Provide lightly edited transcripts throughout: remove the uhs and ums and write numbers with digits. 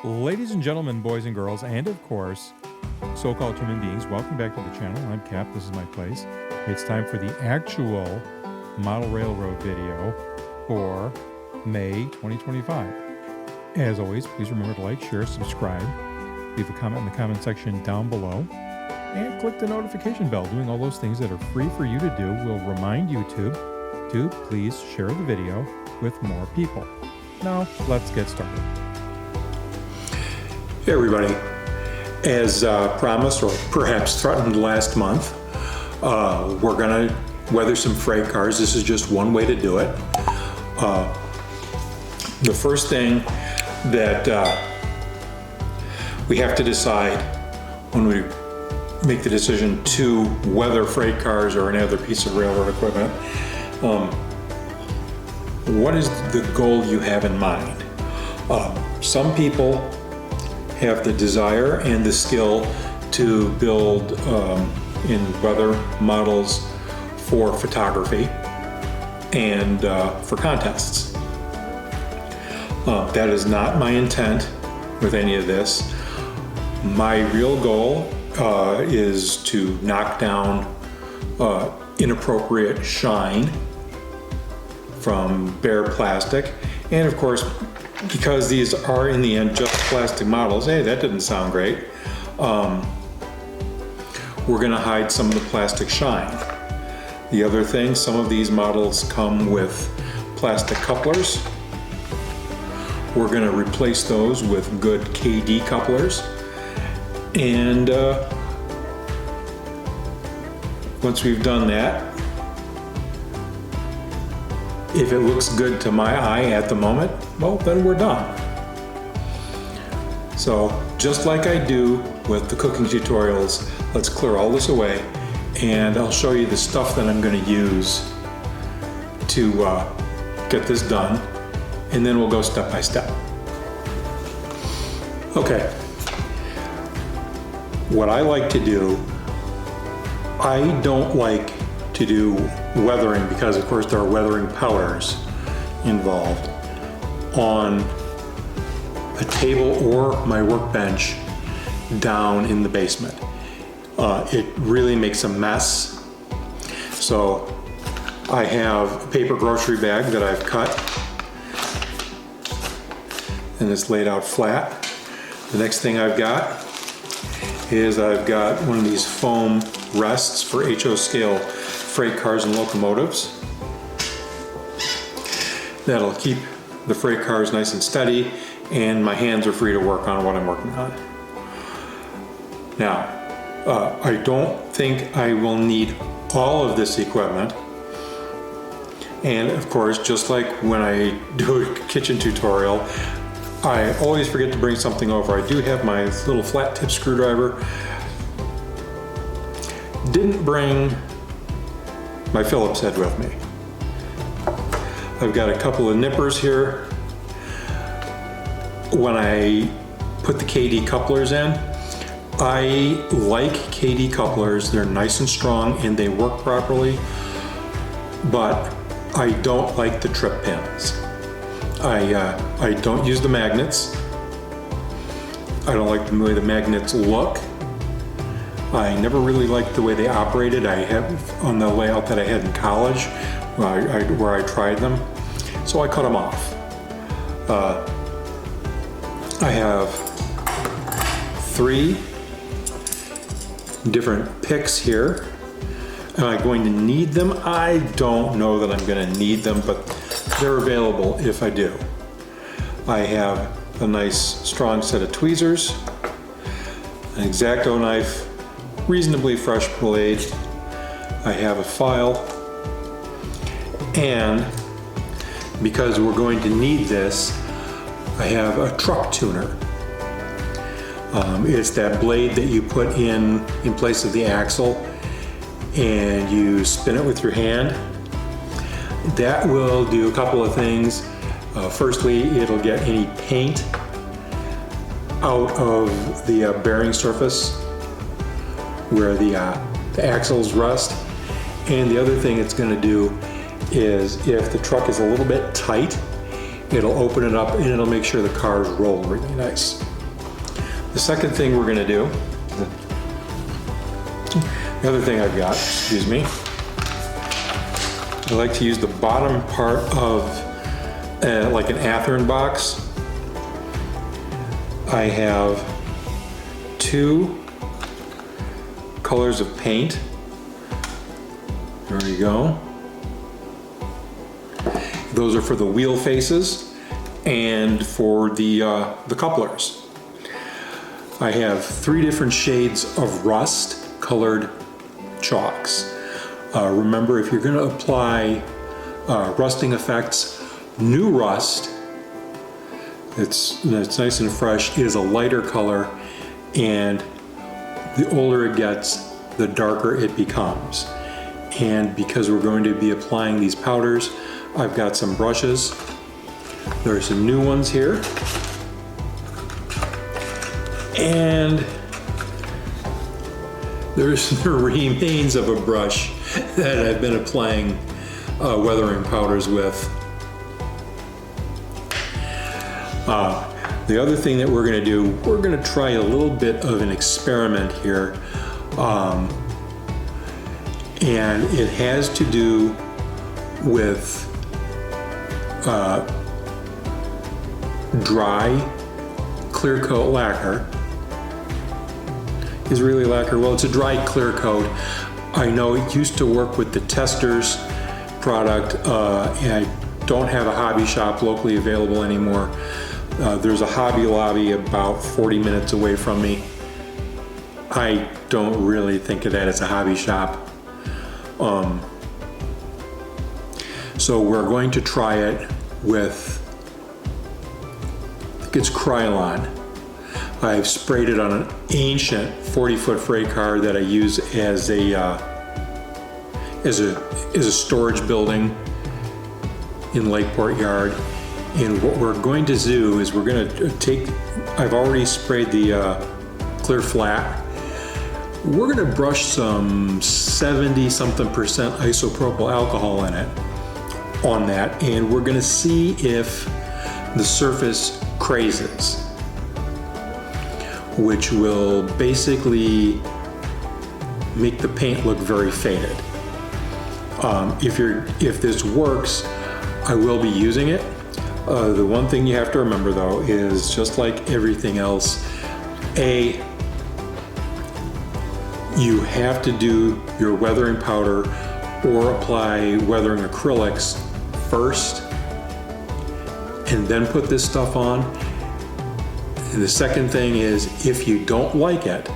Ladies and gentlemen, boys and girls, and of course, so-called human beings, welcome back to the channel. I'm Cap, this is my place. It's time for the actual model railroad video for May 2025. As always, please remember to like, share, subscribe, leave a comment in the comment section down below, and click the notification bell. Doing all those things that are free for you to do will remind YouTube to please share the video with more people. Now, let's get started. Hey everybody, as promised or perhaps threatened last month, we're going to weather some freight cars. This is just one way to do it. The first thing that we have to decide when we make the decision to weather freight cars or any other piece of railroad equipment, what is the goal you have in mind? Some people have the desire and the skill to build in weather models for photography and for contests. That is not my intent with any of this. My real goal is to knock down inappropriate shine from bare plastic, and of course, because these are in the end just plastic models, hey, that didn't sound great. We're gonna hide some of the plastic shine. The other thing, some of these models come with plastic couplers. We're gonna replace those with good KD couplers. And once we've done that, if it looks good to my eye at the moment, well, then we're done. So just like I do with the cooking tutorials, let's clear all this away and I'll show you the stuff that I'm going to use to get this done, and then we'll go step by step. Okay, what I like to do, I don't like to do weathering because of course there are weathering powders involved on a table or my workbench down in the basement. It really makes a mess. So I have a paper grocery bag that I've cut and it's laid out flat. The next thing I've got is I've got one of these foam rests for HO scale freight cars and locomotives. That'll keep the freight cars nice and steady, and my hands are free to work on what I'm working on. Now, I don't think I will need all of this equipment. And of course, just like when I do a kitchen tutorial, I always forget to bring something over. I do have my little flat tip screwdriver. Didn't bring my Phillips head with me. I've got a couple of nippers here. When I put the KD couplers in, I like KD couplers. They're nice and strong and they work properly, but I don't like the trip pins. I don't use the magnets. I don't like the way the magnets look. I never really liked the way they operated. I have on the layout that I had in college where I tried them, so I cut them off. I have 3 different picks here. Am I going to need them? I don't know that I'm going to need them, but they're available if I do. I have a nice strong set of tweezers, an X-Acto knife, reasonably fresh blade. I have a file, and because we're going to need this, I have a truck tuner. It's that blade that you put in place of the axle and you spin it with your hand. That will do a couple of things. Firstly, it'll get any paint out of the bearing surface where the axles rust. And the other thing it's going to do is if the truck is a little bit tight It'll open it up and it'll make sure the cars roll really nice. The second thing we're gonna do, the other thing I've got, excuse me, I like to use the bottom part of like an Athearn box. I have 2 colors of paint. There you go. Those are for the wheel faces and for the couplers. I have 3 different shades of rust colored chalks. Remember, if you're going to apply rusting effects, new rust, it's nice and fresh, is a lighter color, and the older it gets, the darker it becomes. And because we're going to be applying these powders, I've got some brushes. There are some new ones here. And there's the remains of a brush that I've been applying weathering powders with. The other thing that we're going to do, we're going to try a little bit of an experiment here. And it has to do with dry clear coat lacquer. Is really lacquer? Well, it's a dry clear coat. I know it used to work with the Testers product, and I don't have a hobby shop locally available anymore. There's a Hobby Lobby about 40 minutes away from me. I don't really think of that as a hobby shop. So we're going to try it with, I think it's Krylon. I've sprayed it on an ancient 40-foot freight car that I use as a storage building in Lakeport Yard. And what we're going to do is we're going to take, I've already sprayed the clear flat. We're going to brush some 70-something% isopropyl alcohol in it, on that, and we're going to see if the surface crazes, which will basically make the paint look very faded. If this works, I will be using it. The one thing you have to remember though is, just like everything else, you have to do your weathering powder or apply weathering acrylics first and then put this stuff on. And the second thing is, if you don't like it,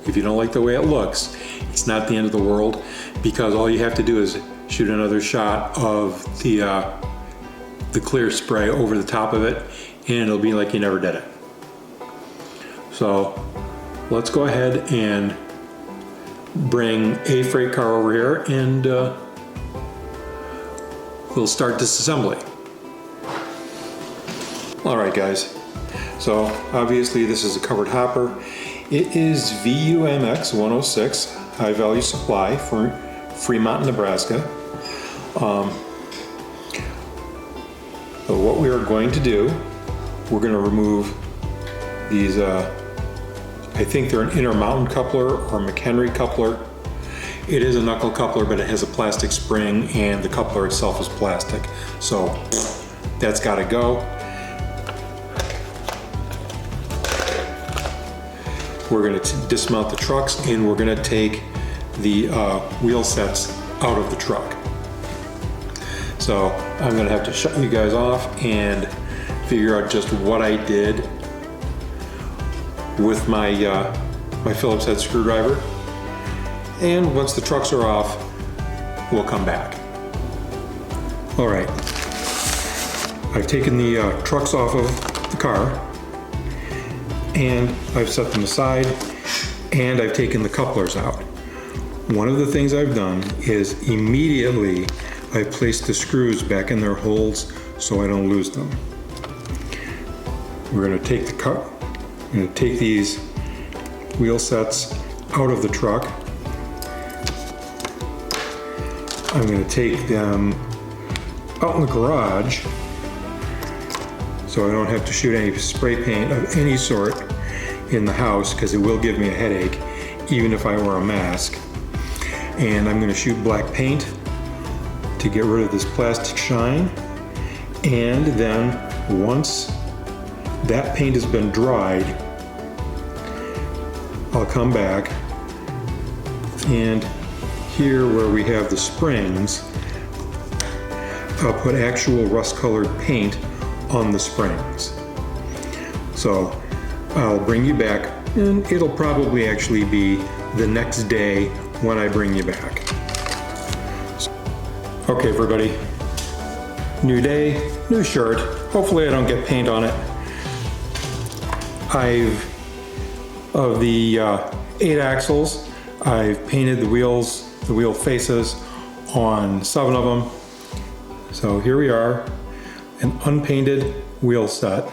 if you don't like the way it looks, it's not the end of the world, because all you have to do is shoot another shot of the clear spray over the top of it, and it'll be like you never did it. So let's go ahead and bring a freight car over here, and we'll start disassembly. All right, guys. So obviously this is a covered hopper. It is VUMX 106, high value supply for Fremont, Nebraska. So what we are going to do, we're going to remove these, I think they're an Intermountain coupler or McHenry coupler. It is a knuckle coupler, but it has a plastic spring, and the coupler itself is plastic. So that's got to go. We're going to dismount the trucks, and we're going to take the wheel sets out of the truck. So I'm going to have to shut you guys off and figure out just what I did with my my Phillips head screwdriver. And once the trucks are off, we'll come back. All right, I've taken the trucks off of the car, and I've set them aside, and I've taken the couplers out. One of the things I've done is immediately I placed the screws back in their holes so I don't lose them. We're going to take I'm going to take these wheel sets out of the truck. I'm going to take them out in the garage so I don't have to shoot any spray paint of any sort in the house, because it will give me a headache even if I wear a mask. And I'm going to shoot black paint to get rid of this plastic shine. And then once that paint has been dried, I'll come back, and here where we have the springs, I'll put actual rust-colored paint on the springs. So I'll bring you back, and it'll probably actually be the next day when I bring you back. Okay, everybody, new day, new shirt. Hopefully I don't get paint on it. Of the 8 axles, I've painted the wheels, the wheel faces on 7 of them. So here we are, an unpainted wheel set.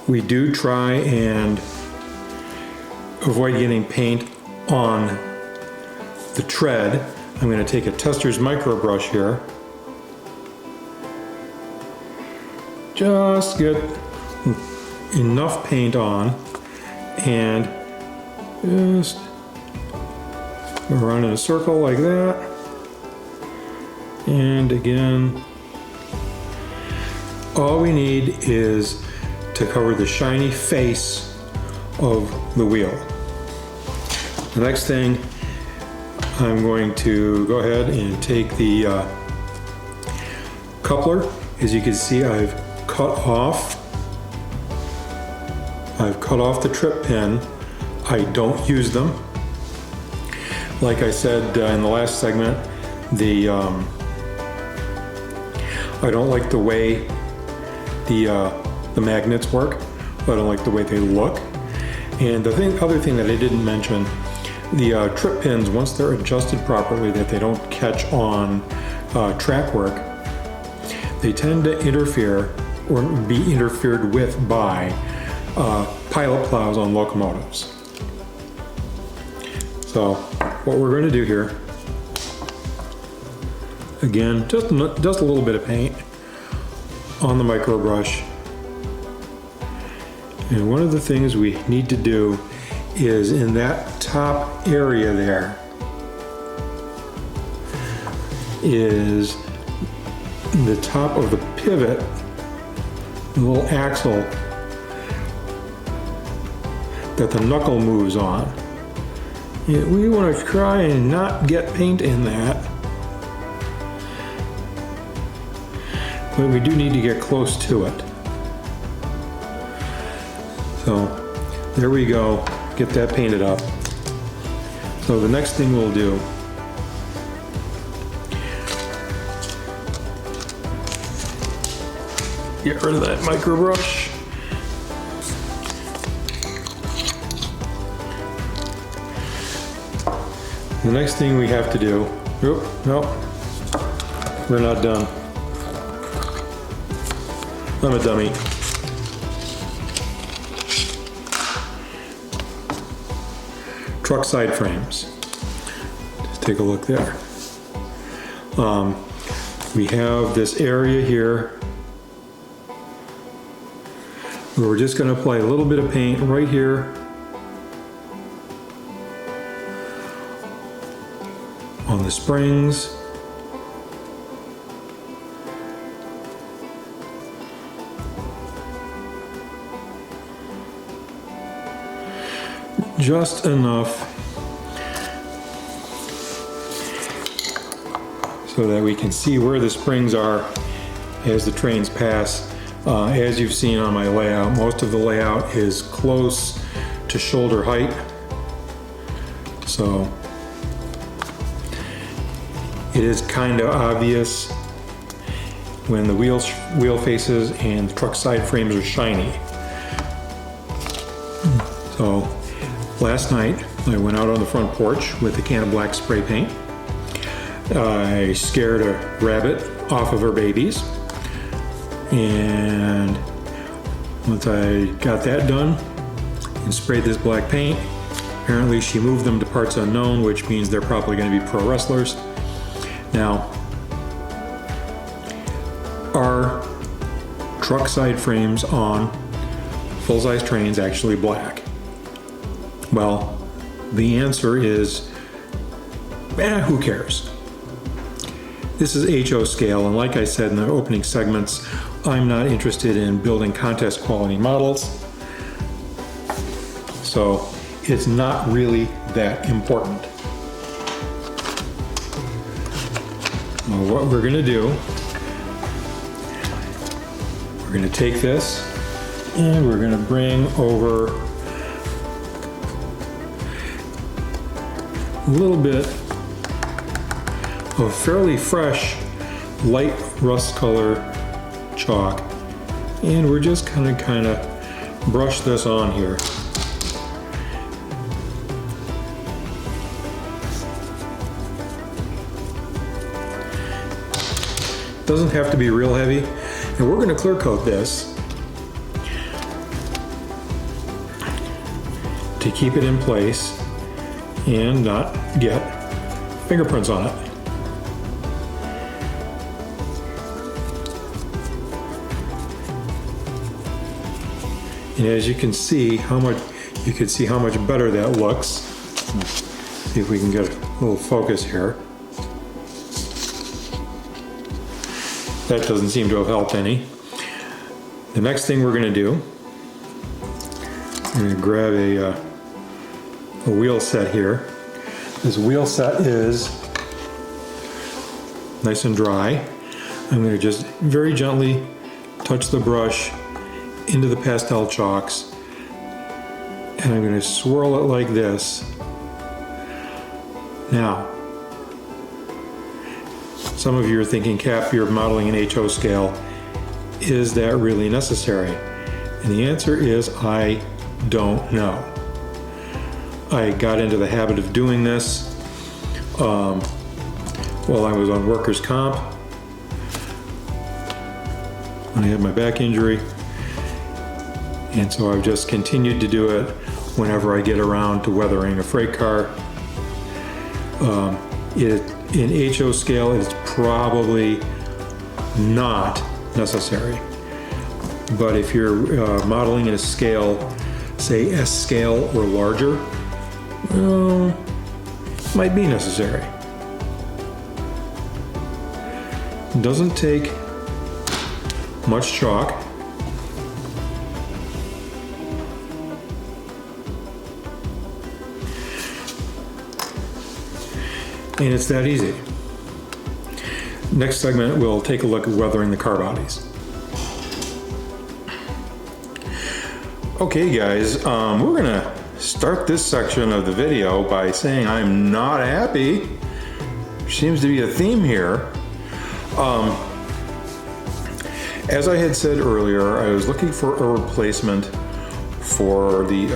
We do try and avoid getting paint on the tread. I'm going to take a Tester's micro brush here. Just get enough paint on and just go around in a circle like that. And again, all we need is to cover the shiny face of the wheel. The next thing, I'm going to go ahead and take the coupler. As you can see, I've cut off the trip pin. I don't use them. Like I said in the last segment, I don't like the way the magnets work. I don't like the way they look. And the other thing that I didn't mention, the trip pins, once they're adjusted properly, that they don't catch on track work, they tend to interfere or be interfered with by pilot plows on locomotives. So what we're going to do here, again, just a little bit of paint on the micro brush. And one of the things we need to do is in that top area there is the top of the pivot, the little axle that the knuckle moves on. We want to try and not get paint in that, but we do need to get close to it. So there we go, get that painted up. So the next thing we'll do, get rid of that micro brush. The next thing we have to do, nope, we're not done. I'm a dummy. Truck side frames. Just take a look there. We have this area here where we're just going to apply a little bit of paint right here on the springs. Just enough so that we can see where the springs are as the trains pass. As you've seen on my layout, most of the layout is close to shoulder height. So it is kind of obvious when the wheel faces and the truck side frames are shiny. So last night I went out on the front porch with a can of black spray paint. I scared a rabbit off of her babies, and once I got that done and sprayed this black paint, apparently she moved them to parts unknown, which means they're probably going to be pro wrestlers. Now, our truck side frames on full-size trains actually black? Well, the answer is, who cares? This is HO scale, and like I said in the opening segments, I'm not interested in building contest quality models, so it's not really that important. Well, what we're going to do, we're going to take this and we're going to bring over a little bit of fairly fresh light rust color chalk, and we're just kind of brush this on here. Doesn't have to be real heavy, and we're going to clear coat this to keep it in place and not get fingerprints on it. And as you can see how much better that looks. See if we can get a little focus here. That doesn't seem to have helped any. The next thing we're going to do, I'm going to grab a wheel set here. This wheel set is nice and dry. I'm going to just very gently touch the brush into the pastel chalks, and I'm going to swirl it like this. Now, some of you are thinking, Cap, you're modeling an HO scale. Is that really necessary? And the answer is, I don't know. I got into the habit of doing this while I was on workers' comp when I had my back injury. And so I've just continued to do it whenever I get around to weathering a freight car. In HO scale, it's probably not necessary. But if you're modeling in a scale, say S scale or larger, might be necessary. It doesn't take much chalk. And it's that easy. Next segment, we'll take a look at weathering the car bodies. Okay guys, we're gonna start this section of the video by saying I'm not happy. Seems to be a theme here. As I had said earlier, I was looking for a replacement for the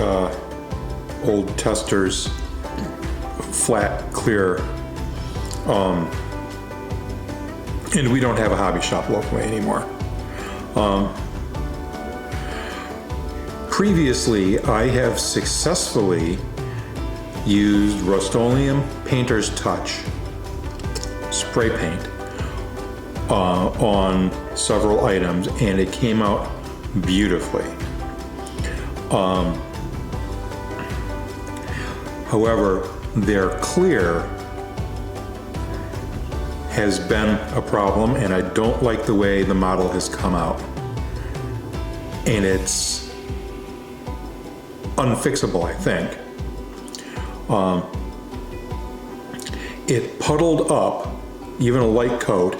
old Testors flat clear. And we don't have a hobby shop locally anymore. Previously, I have successfully used Rust-oleum Painters Touch spray paint on several items, and it came out beautifully. However, their clear has been a problem, and I don't like the way the model has come out. And it's unfixable, I think. It puddled up, even a light coat.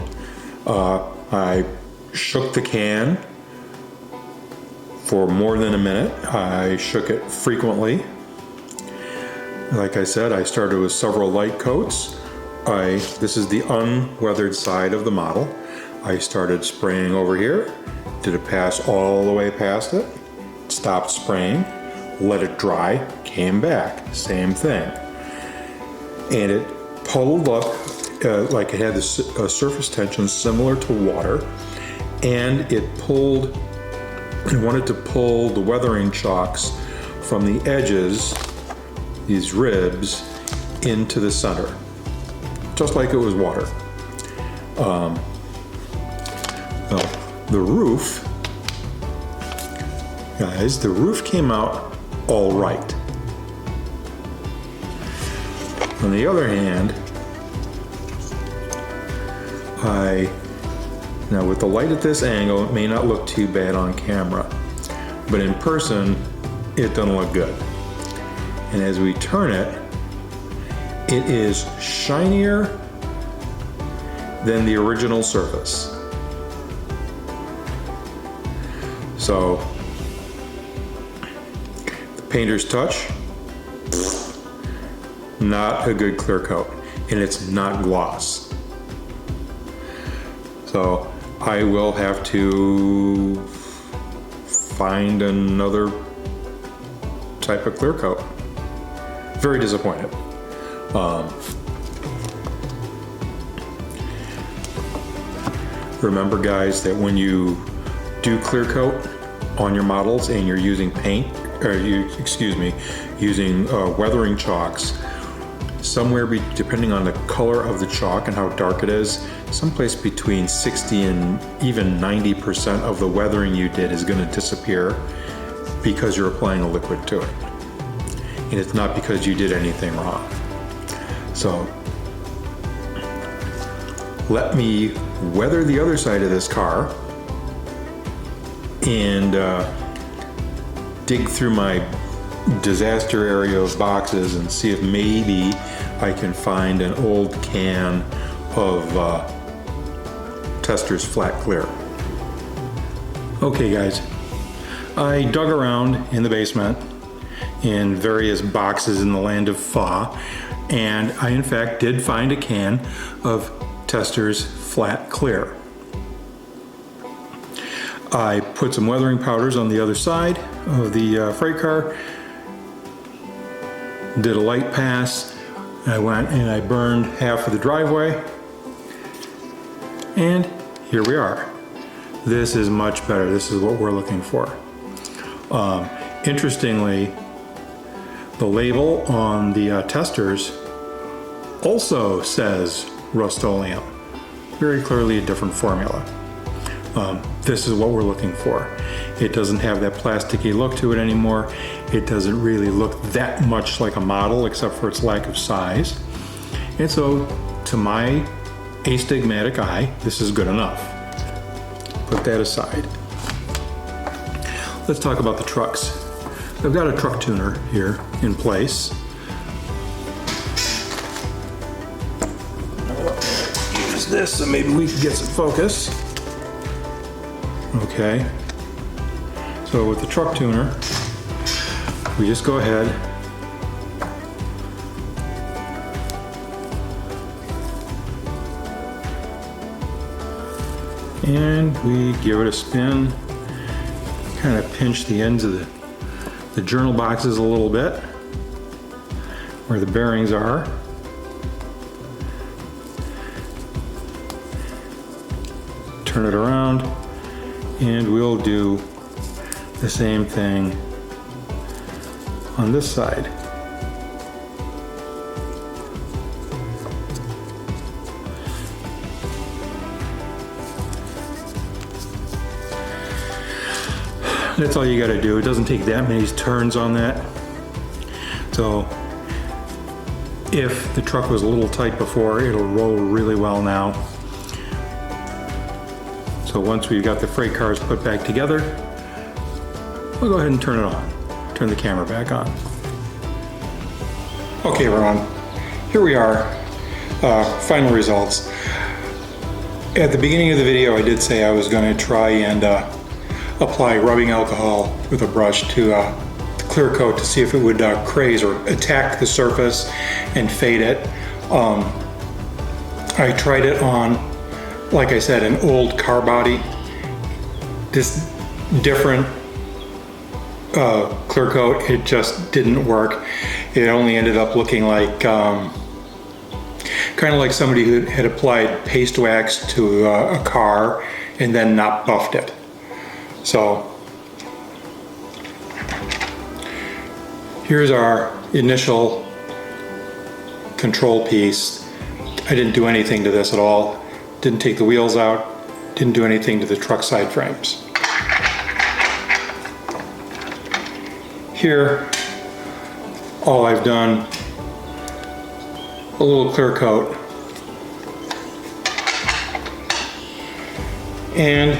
I shook the can for more than a minute. I shook it frequently. Like I said, I started with several light coats. This is the unweathered side of the model. I started spraying over here, did a pass all the way past it, stopped spraying, let it dry, came back, same thing. And it puddled up like it had a surface tension similar to water, and it wanted to pull the weathering chalks from the edges, these ribs, into the center, just like it was water. Well, the roof guys, the roof came out all right. On the other hand, now with the light at this angle, it may not look too bad on camera, but in person, it doesn't look good. And as we turn it, it is shinier than the original surface. So, the painter's touch, not a good clear coat, and it's not gloss. So I will have to find another type of clear coat. Very disappointed. Remember guys, that when you do clear coat on your models and you're using paint, or using weathering chalks, somewhere depending on the color of the chalk and how dark it is, someplace between 60 and even 90% of the weathering you did is going to disappear because you're applying a liquid to it. And it's not because you did anything wrong. So let me weather the other side of this car and dig through my disaster area of boxes and see if maybe I can find an old can of Testors Flat Clear. Okay guys, I dug around in the basement in various boxes in the land of Fa, and I in fact did find a can of Testors Flat Clear. I put some weathering powders on the other side of the freight car, did a light pass, I went and I burned half of the driveway, and here we are. This is much better. This is what we're looking for. Interestingly, the label on the Testors also says Rust-oleum. Very clearly a different formula. This is what we're looking for. It doesn't have that plasticky look to it anymore. It doesn't really look that much like a model except for its lack of size. And so, to my astigmatic eye, this is good enough. Put that aside. Let's talk about the trucks. I've got a truck tuner here in place. Use this so maybe we can get some focus. Okay. So with the truck tuner, we just go ahead and we give it a spin, kind of pinch the ends of the journal boxes a little bit where the bearings are. Turn it around and we'll do the same thing on this side. That's all you got to do. It doesn't take that many turns on that. So if the truck was a little tight before, it'll roll really well now. So once we've got the freight cars put back together, we'll go ahead and turn it on. Turn the camera back on. Okay everyone, here we are, final results. At the beginning of the video I did say I was going to try and apply rubbing alcohol with a brush to clear coat to see if it would craze or attack the surface and fade it. I tried it on, like I said, an old car body. This different clear coat, it just didn't work. It only ended up looking like kind of like somebody who had applied paste wax to a car and then not buffed it. So here's our initial control piece. I didn't do anything to this at all. Didn't take the wheels out. Didn't do anything to the truck side frames. Here, all I've done, a little clear coat. And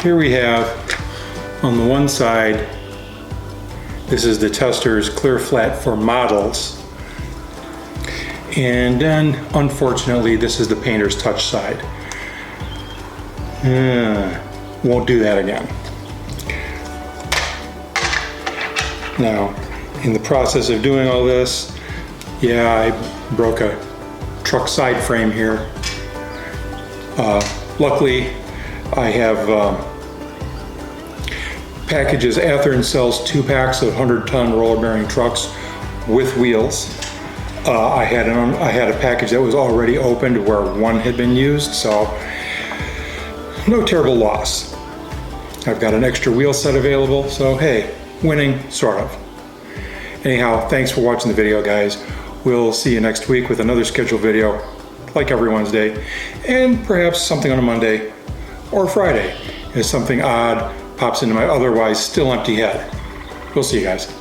here we have, on the one side, this is the Tester's clear flat for models. And then, unfortunately, this is the Painter's Touch side. Won't do that again. Now, in the process of doing all this, yeah, I broke a truck side frame here. Luckily, I have packages. Athearn sells 2 packs of 100-ton roller bearing trucks with wheels. I had a package that was already opened where one had been used, so no terrible loss. I've got an extra wheel set available, so hey, winning, sort of. Anyhow, thanks for watching the video, guys. We'll see you next week with another scheduled video, like every Wednesday, and perhaps something on a Monday or Friday, as something odd pops into my otherwise still empty head. We'll see you guys.